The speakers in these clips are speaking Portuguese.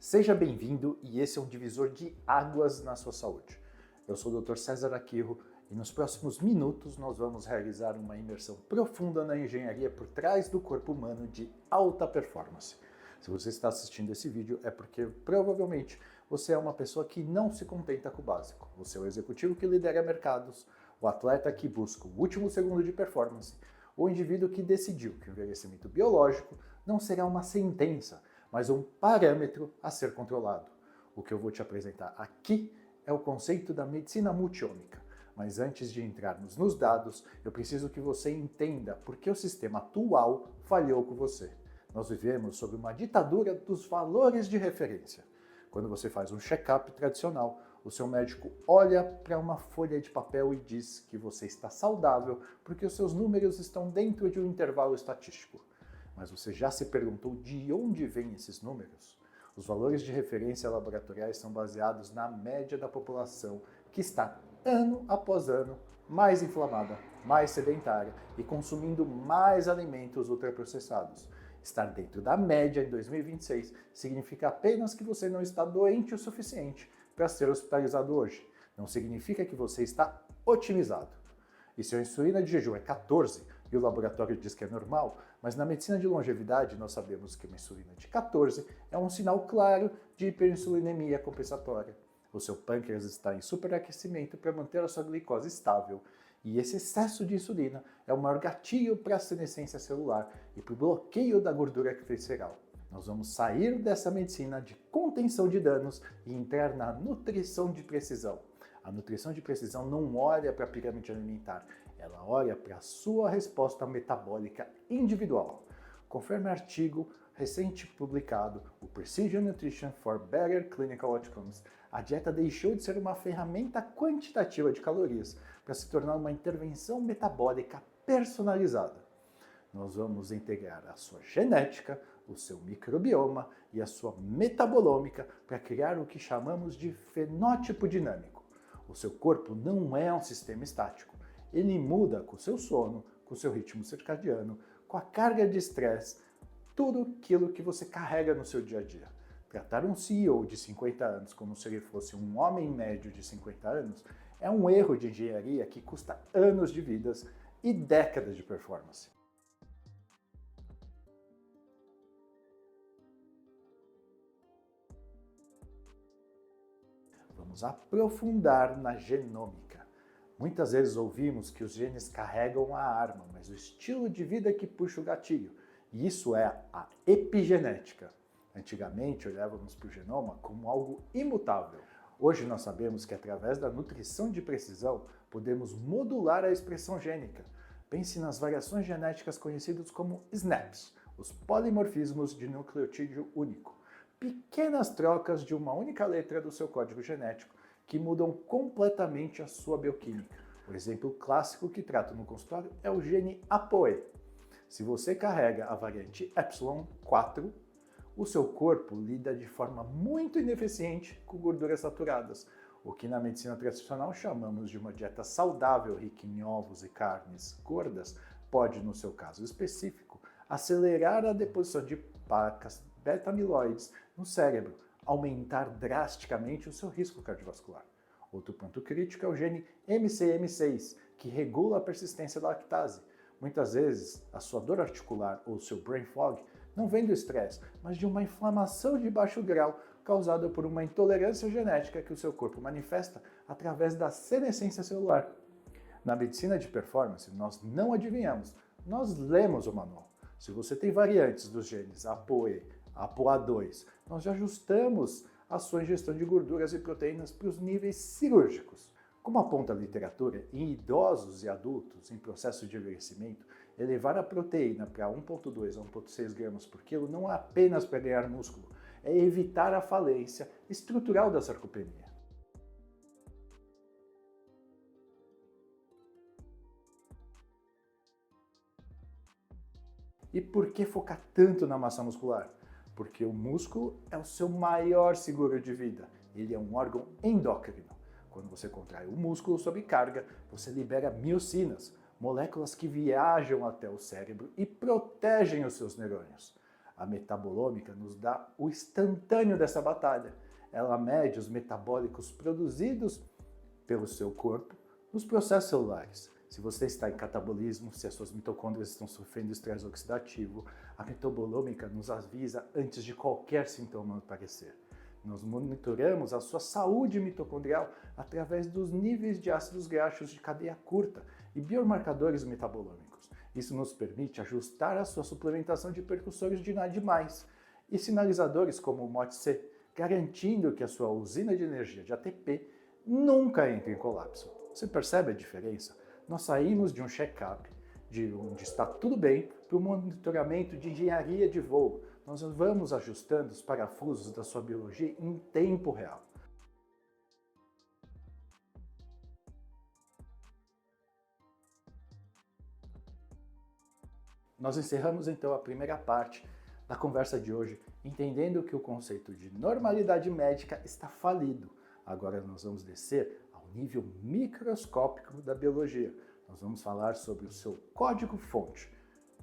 Seja bem-vindo e esse é um divisor de águas na sua saúde. Eu sou o Dr. César Aquirro e nos próximos minutos nós vamos realizar uma imersão profunda na engenharia por trás do corpo humano de alta performance. Se você está assistindo esse vídeo é porque provavelmente você é uma pessoa que não se contenta com o básico. Você é o executivo que lidera mercados, o atleta que busca o último segundo de performance, o indivíduo que decidiu que o envelhecimento biológico não será uma sentença, mas um parâmetro a ser controlado. O que eu vou te apresentar aqui é o conceito da medicina multiômica. Mas antes de entrarmos nos dados, eu preciso que você entenda por que o sistema atual falhou com você. Nós vivemos sob uma ditadura dos valores de referência. Quando você faz um check-up tradicional, o seu médico olha para uma folha de papel e diz que você está saudável porque os seus números estão dentro de um intervalo estatístico. Mas você já se perguntou de onde vêm esses números? Os valores de referência laboratoriais são baseados na média da população que está, ano após ano, mais inflamada, mais sedentária e consumindo mais alimentos ultraprocessados. Estar dentro da média em 2026 significa apenas que você não está doente o suficiente para ser hospitalizado hoje. Não significa que você está otimizado. E se a insulina de jejum é 14 e o laboratório diz que é normal, mas na medicina de longevidade nós sabemos que uma insulina de 14 é um sinal claro de hiperinsulinemia compensatória. O seu pâncreas está em superaquecimento para manter a sua glicose estável. E esse excesso de insulina é o maior gatilho para a senescência celular e para o bloqueio da gordura visceral. Nós vamos sair dessa medicina de contenção de danos e entrar na nutrição de precisão. A nutrição de precisão não olha para a pirâmide alimentar, ela olha para a sua resposta metabólica individual. Conforme artigo recente publicado, o Precision Nutrition for Better Clinical Outcomes, a dieta deixou de ser uma ferramenta quantitativa de calorias para se tornar uma intervenção metabólica personalizada. Nós vamos integrar a sua genética, o seu microbioma e a sua metabolômica para criar o que chamamos de fenótipo dinâmico. O seu corpo não é um sistema estático. Ele muda com o seu sono, com o seu ritmo circadiano, com a carga de estresse, tudo aquilo que você carrega no seu dia a dia. Tratar um CEO de 50 anos como se ele fosse um homem médio de 50 anos é um erro de engenharia que custa anos de vidas e décadas de performance. Vamos aprofundar na genômica. Muitas vezes ouvimos que os genes carregam a arma, mas o estilo de vida que puxa o gatilho. E isso é a epigenética. Antigamente olhávamos para o genoma como algo imutável. Hoje nós sabemos que através da nutrição de precisão podemos modular a expressão gênica. Pense nas variações genéticas conhecidas como SNPs, os polimorfismos de nucleotídeo único. Pequenas trocas de uma única letra do seu código genético que mudam completamente a sua bioquímica. O exemplo clássico que trato no consultório é o gene ApoE. Se você carrega a variante ε4, o seu corpo lida de forma muito ineficiente com gorduras saturadas, o que na medicina tradicional chamamos de uma dieta saudável rica em ovos e carnes gordas, pode, no seu caso específico, acelerar a deposição de placas beta-amiloides no cérebro, aumentar drasticamente o seu risco cardiovascular. Outro ponto crítico é o gene MCM6, que regula a persistência da lactase. Muitas vezes, a sua dor articular ou seu brain fog não vem do estresse, mas de uma inflamação de baixo grau causada por uma intolerância genética que o seu corpo manifesta através da senescência celular. Na medicina de performance, nós não adivinhamos, nós lemos o manual. Se você tem variantes dos genes ApoE, ApoA2, nós já ajustamos a sua ingestão de gorduras e proteínas para os níveis cirúrgicos. Como aponta a literatura, em idosos e adultos em processo de envelhecimento, elevar a proteína para 1,2 a 1,6 gramas por quilo não é apenas para ganhar músculo, é evitar a falência estrutural da sarcopenia. E por que focar tanto na massa muscular? Porque o músculo é o seu maior seguro de vida. Ele é um órgão endócrino. Quando você contrai o músculo sob carga, você libera miocinas, moléculas que viajam até o cérebro e protegem os seus neurônios. A metabolômica nos dá o instantâneo dessa batalha. Ela mede os metabólicos produzidos pelo seu corpo nos processos celulares. Se você está em catabolismo, se as suas mitocôndrias estão sofrendo estresse oxidativo, a metabolômica nos avisa antes de qualquer sintoma aparecer. Nós monitoramos a sua saúde mitocondrial através dos níveis de ácidos graxos de cadeia curta e biomarcadores metabolômicos. Isso nos permite ajustar a sua suplementação de precursores de NAD+, e sinalizadores como o MOTS-C, garantindo que a sua usina de energia de ATP nunca entre em colapso. Você percebe a diferença? Nós saímos de um check-up, de onde está tudo bem, para o monitoramento de engenharia de voo. Nós vamos ajustando os parafusos da sua biologia em tempo real. Nós encerramos então a primeira parte da conversa de hoje, entendendo que o conceito de normalidade médica está falido. Agora nós vamos descer ao nível microscópico da biologia. Nós vamos falar sobre o seu código-fonte.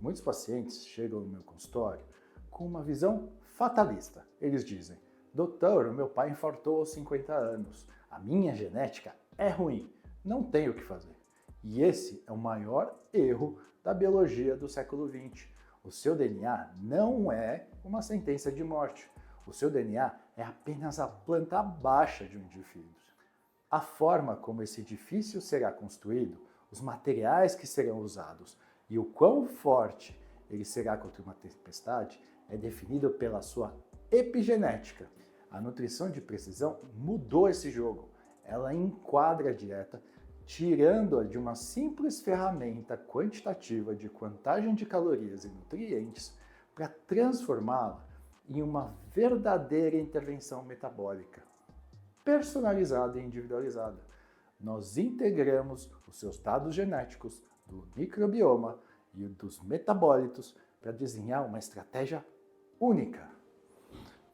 Muitos pacientes chegam no meu consultório com uma visão fatalista. Eles dizem: doutor, o meu pai infartou aos 50 anos. A minha genética é ruim. Não tenho o que fazer. E esse é o maior erro da biologia do século XX. O seu DNA não é uma sentença de morte. O seu DNA é apenas a planta baixa de um edifício. A forma como esse edifício será construído, os materiais que serão usados e o quão forte ele será contra uma tempestade é definido pela sua epigenética. A nutrição de precisão mudou esse jogo. Ela enquadra a dieta, tirando-a de uma simples ferramenta quantitativa de contagem de calorias e nutrientes para transformá-la em uma verdadeira intervenção metabólica, personalizada e individualizada. Nós integramos os seus dados genéticos, do microbioma e dos metabólitos para desenhar uma estratégia única.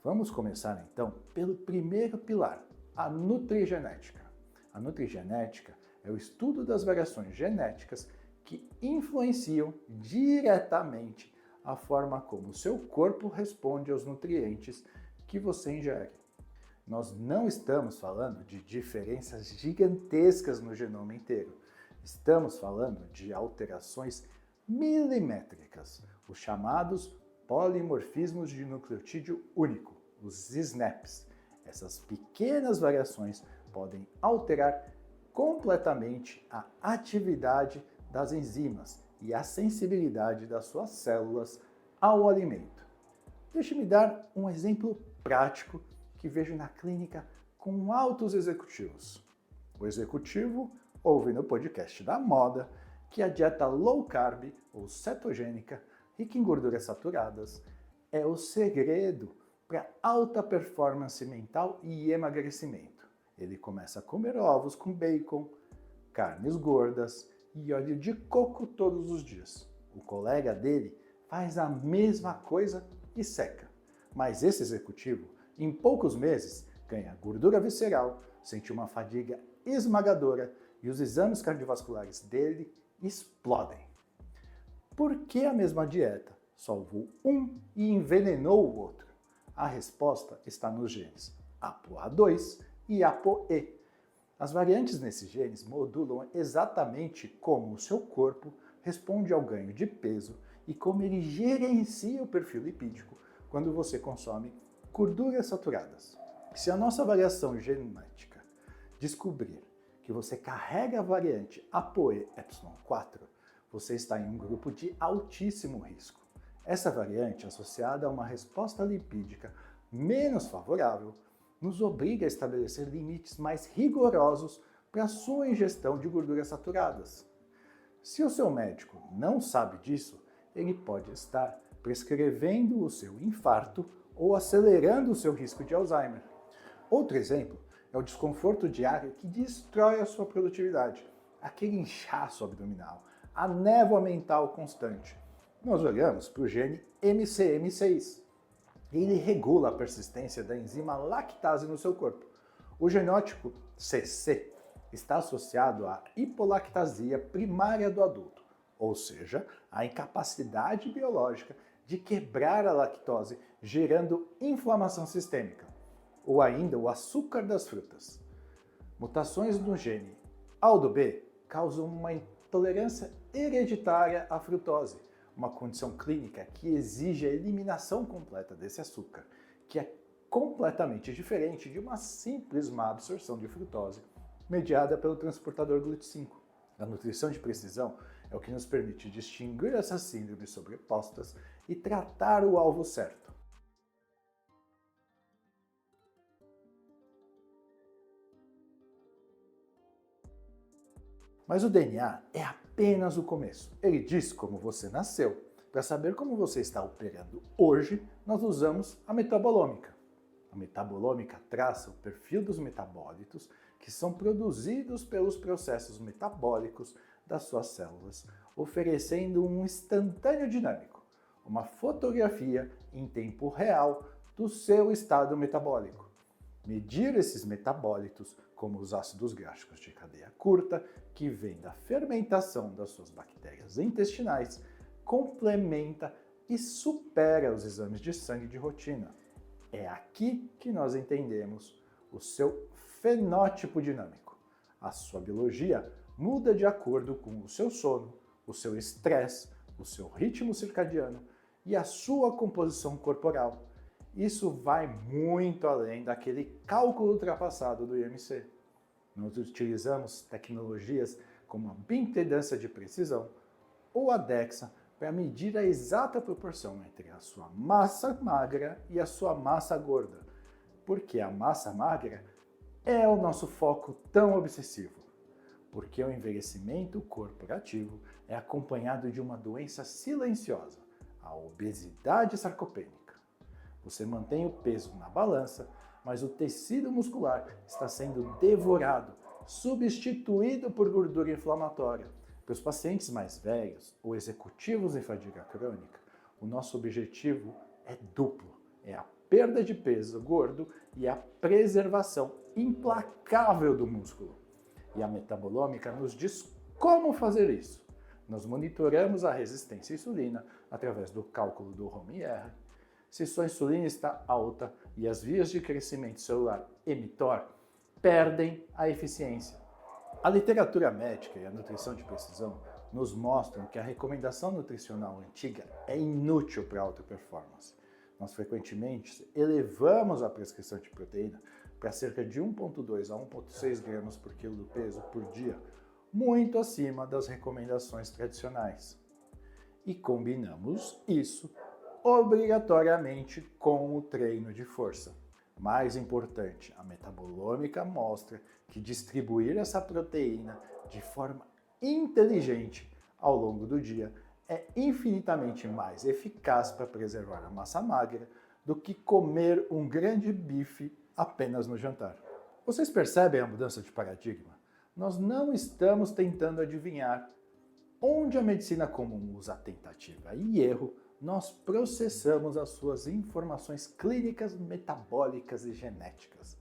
Vamos começar então pelo primeiro pilar, a nutrigenética. A nutrigenética é o estudo das variações genéticas que influenciam diretamente a forma como o seu corpo responde aos nutrientes que você ingere. Nós não estamos falando de diferenças gigantescas no genoma inteiro. Estamos falando de alterações milimétricas, os chamados polimorfismos de nucleotídeo único, os SNPs. Essas pequenas variações podem alterar completamente a atividade das enzimas e a sensibilidade das suas células ao alimento. Deixe-me dar um exemplo prático que vejo na clínica com altos executivos. O executivo ouve no podcast da moda que a dieta low carb ou cetogênica, rica em gorduras saturadas, é o segredo para alta performance mental e emagrecimento. Ele começa a comer ovos com bacon, carnes gordas e óleo de coco todos os dias. O colega dele faz a mesma coisa e seca. Mas esse executivo, em poucos meses, ganha gordura visceral, sente uma fadiga esmagadora e os exames cardiovasculares dele explodem. Por que a mesma dieta salvou um e envenenou o outro? A resposta está nos genes ApoA2 e ApoE. As variantes nesses genes modulam exatamente como o seu corpo responde ao ganho de peso e como ele gerencia o perfil lipídico quando você consome gorduras saturadas. Se a nossa variação genética descobrir que você carrega a variante ApoE-Y4, você está em um grupo de altíssimo risco. Essa variante, associada a uma resposta lipídica menos favorável, nos obriga a estabelecer limites mais rigorosos para a sua ingestão de gorduras saturadas. Se o seu médico não sabe disso, ele pode estar prescrevendo o seu infarto ou acelerando o seu risco de Alzheimer. Outro exemplo é o desconforto diário que destrói a sua produtividade, aquele inchaço abdominal, a névoa mental constante. Nós olhamos para o gene MCM6. Ele regula a persistência da enzima lactase no seu corpo. O genótipo CC está associado à hipolactasia primária do adulto, ou seja, à incapacidade biológica de quebrar a lactose, gerando inflamação sistêmica, ou ainda o açúcar das frutas. Mutações no gene ALDO-B causam uma intolerância hereditária à frutose, uma condição clínica que exige a eliminação completa desse açúcar, que é completamente diferente de uma simples má absorção de frutose mediada pelo transportador GLUT5. A nutrição de precisão é o que nos permite distinguir essas síndromes sobrepostas e tratar o alvo certo. Mas o DNA é apenas o começo. Ele diz como você nasceu. Para saber como você está operando hoje, nós usamos a metabolômica. A metabolômica traça o perfil dos metabólitos que são produzidos pelos processos metabólicos das suas células, oferecendo um instantâneo dinâmico, uma fotografia em tempo real do seu estado metabólico. Medir esses metabólitos, como os ácidos gástricos de cadeia curta, que vêm da fermentação das suas bactérias intestinais, complementa e supera os exames de sangue de rotina. É aqui que nós entendemos o seu fenótipo dinâmico. A sua biologia muda de acordo com o seu sono, o seu estresse, o seu ritmo circadiano e a sua composição corporal. Isso vai muito além daquele cálculo ultrapassado do IMC. Nós utilizamos tecnologias como a bioimpedância de precisão ou a DEXA para medir a exata proporção entre a sua massa magra e a sua massa gorda, porque a massa magra é o nosso foco tão obsessivo, porque o envelhecimento corporativo é acompanhado de uma doença silenciosa, a obesidade sarcopênica. Você mantém o peso na balança, mas o tecido muscular está sendo devorado, substituído por gordura inflamatória. Para os pacientes mais velhos ou executivos em fadiga crônica, o nosso objetivo é duplo. É a perda de peso gordo e a preservação implacável do músculo. E a metabolômica nos diz como fazer isso. Nós monitoramos a resistência à insulina através do cálculo do HOME-IR. Se sua insulina está alta e as vias de crescimento celular mTOR perdem a eficiência. A literatura médica e a nutrição de precisão nos mostram que a recomendação nutricional antiga é inútil para a alta performance. Nós frequentemente elevamos a prescrição de proteína para cerca de 1,2 a 1,6 gramas por quilo do peso por dia, muito acima das recomendações tradicionais. E combinamos isso obrigatoriamente com o treino de força. Mais importante, a metabolômica mostra que distribuir essa proteína de forma inteligente ao longo do dia é infinitamente mais eficaz para preservar a massa magra do que comer um grande bife apenas no jantar. Vocês percebem a mudança de paradigma? Nós não estamos tentando adivinhar. Onde a medicina comum usa tentativa e erro, nós processamos as suas informações clínicas, metabólicas e genéticas.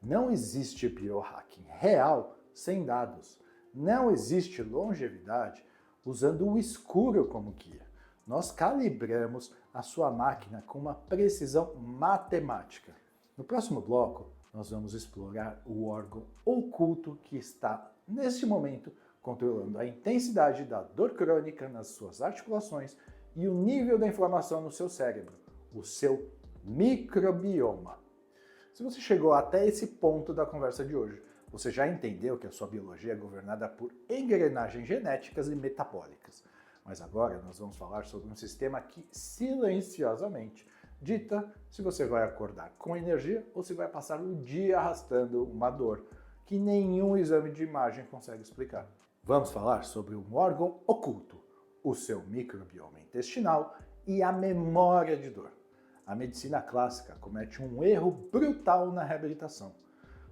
Não existe biohacking real sem dados. Não existe longevidade usando o escuro como guia. Nós calibramos a sua máquina com uma precisão matemática. No próximo bloco, nós vamos explorar o órgão oculto que está, neste momento, controlando a intensidade da dor crônica nas suas articulações e o nível da inflamação no seu cérebro, o seu microbioma. Se você chegou até esse ponto da conversa de hoje, você já entendeu que a sua biologia é governada por engrenagens genéticas e metabólicas. Mas agora nós vamos falar sobre um sistema que silenciosamente dita se você vai acordar com energia ou se vai passar o dia arrastando uma dor que nenhum exame de imagem consegue explicar. Vamos falar sobre um órgão oculto, o seu microbioma intestinal e a memória de dor. A medicina clássica comete um erro brutal na reabilitação.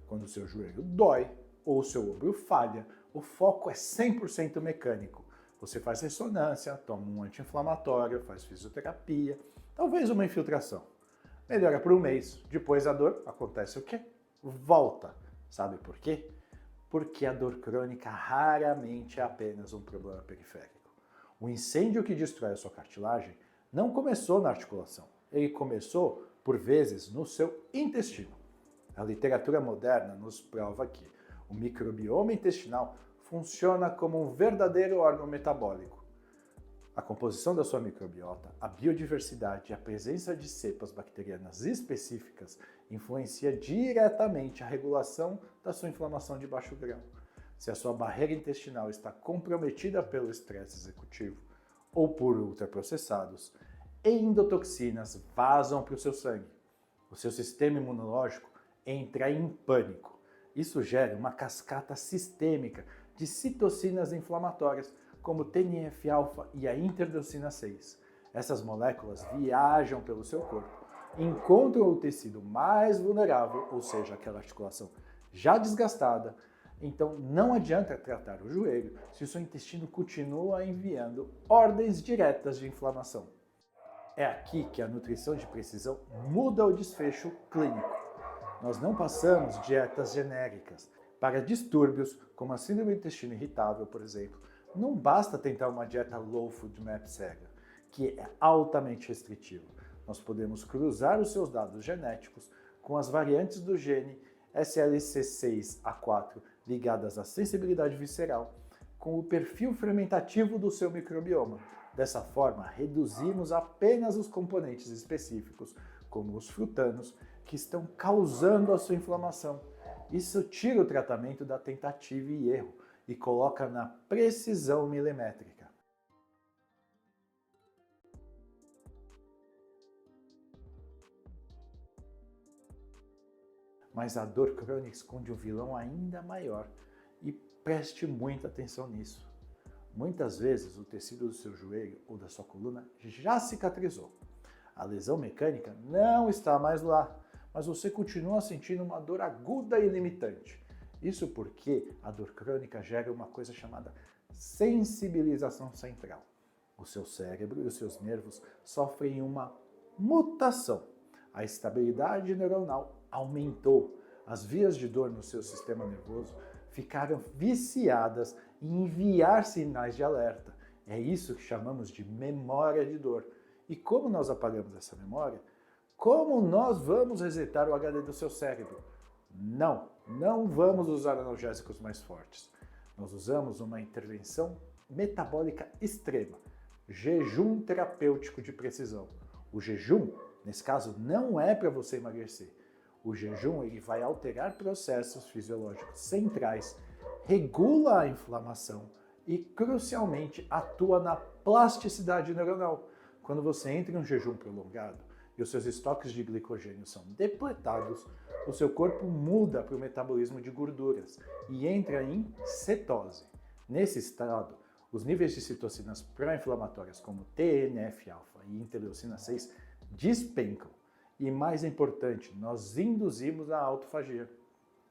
Quando o seu joelho dói ou o seu ombro falha, o foco é 100% mecânico. Você faz ressonância, toma um anti-inflamatório, faz fisioterapia, talvez uma infiltração. Melhora por um mês, depois a dor, acontece o quê? Volta. Sabe por quê? Porque a dor crônica raramente é apenas um problema periférico. O incêndio que destrói a sua cartilagem não começou na articulação, ele começou, por vezes, no seu intestino. A literatura moderna nos prova que o microbioma intestinal funciona como um verdadeiro órgão metabólico. A composição da sua microbiota, a biodiversidade e a presença de cepas bacterianas específicas influencia diretamente a regulação da sua inflamação de baixo grau. Se a sua barreira intestinal está comprometida pelo estresse executivo ou por ultraprocessados, endotoxinas vazam para o seu sangue. O seu sistema imunológico entra em pânico. Isso gera uma cascata sistêmica de citocinas inflamatórias, como o TNF-alfa e a interleucina 6. Essas moléculas viajam pelo seu corpo, encontram o tecido mais vulnerável, ou seja, aquela articulação já desgastada. Então não adianta tratar o joelho se o seu intestino continua enviando ordens diretas de inflamação. É aqui que a nutrição de precisão muda o desfecho clínico. Nós não passamos dietas genéricas. Para distúrbios, como a síndrome do intestino irritável, por exemplo, não basta tentar uma dieta Low Food Map cega, que é altamente restritiva. Nós podemos cruzar os seus dados genéticos com as variantes do gene SLC6A4 ligadas à sensibilidade visceral, com o perfil fermentativo do seu microbioma. Dessa forma, reduzimos apenas os componentes específicos, como os frutanos, que estão causando a sua inflamação. Isso tira o tratamento da tentativa e erro e coloca na precisão milimétrica. Mas a dor crônica esconde um vilão ainda maior e preste muita atenção nisso. Muitas vezes o tecido do seu joelho ou da sua coluna já cicatrizou. A lesão mecânica não está mais lá, mas você continua sentindo uma dor aguda e limitante. Isso porque a dor crônica gera uma coisa chamada sensibilização central. O seu cérebro e os seus nervos sofrem uma mutação. A estabilidade neuronal aumentou. As vias de dor no seu sistema nervoso ficaram viciadas em enviar sinais de alerta. É isso que chamamos de memória de dor. E como nós apagamos essa memória? Como nós vamos resetar o HD do seu cérebro? Não vamos usar analgésicos mais fortes. Nós usamos uma intervenção metabólica extrema, jejum terapêutico de precisão. O jejum, nesse caso, não é para você emagrecer. O jejum ele vai alterar processos fisiológicos centrais, regula a inflamação e, crucialmente, atua na plasticidade neuronal. Quando você entra em um jejum prolongado e os seus estoques de glicogênio são depletados, o seu corpo muda para o metabolismo de gorduras e entra em cetose. Nesse estado, os níveis de citocinas pró-inflamatórias como TNF-alfa e interleucina 6 despencam. E mais importante, nós induzimos a autofagia.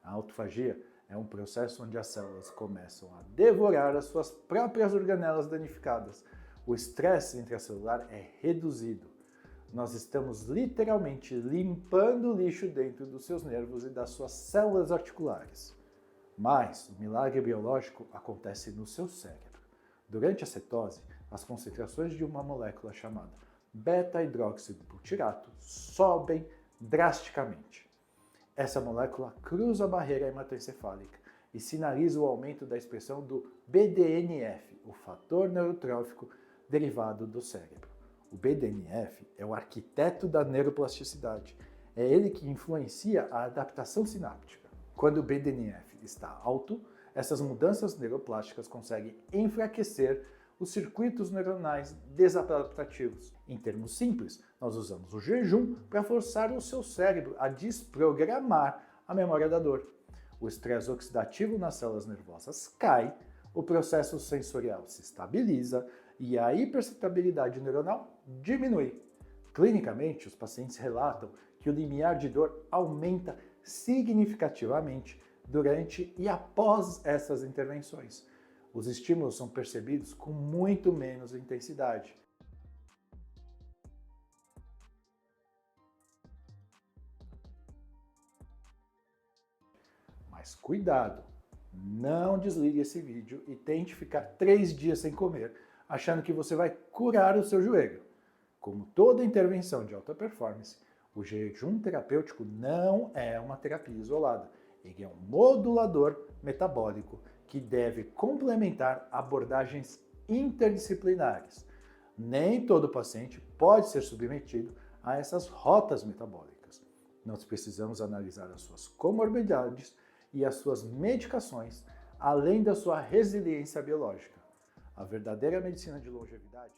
A autofagia é um processo onde as células começam a devorar as suas próprias organelas danificadas. O estresse intracelular é reduzido. Nós estamos literalmente limpando o lixo dentro dos seus nervos e das suas células articulares. Mas o milagre biológico acontece no seu cérebro. Durante a cetose, as concentrações de uma molécula chamada beta-hidroxibutirato sobem drasticamente. Essa molécula cruza a barreira hematoencefálica e sinaliza o aumento da expressão do BDNF, o fator neurotrófico derivado do cérebro. O BDNF é o arquiteto da neuroplasticidade. É ele que influencia a adaptação sináptica. Quando o BDNF está alto, essas mudanças neuroplásticas conseguem enfraquecer os circuitos neuronais desadaptativos. Em termos simples, nós usamos o jejum para forçar o seu cérebro a desprogramar a memória da dor. O estresse oxidativo nas células nervosas cai, o processo sensorial se estabiliza e a hipercitabilidade neuronal diminui. Clinicamente, os pacientes relatam que o limiar de dor aumenta significativamente durante e após essas intervenções. Os estímulos são percebidos com muito menos intensidade. Mas cuidado, não desligue esse vídeo e tente ficar 3 dias sem comer, achando que você vai curar o seu joelho. Como toda intervenção de alta performance, o jejum terapêutico não é uma terapia isolada. Ele é um modulador metabólico que deve complementar abordagens interdisciplinares. Nem todo paciente pode ser submetido a essas rotas metabólicas. Nós precisamos analisar as suas comorbidades e as suas medicações, além da sua resiliência biológica. A verdadeira medicina de longevidade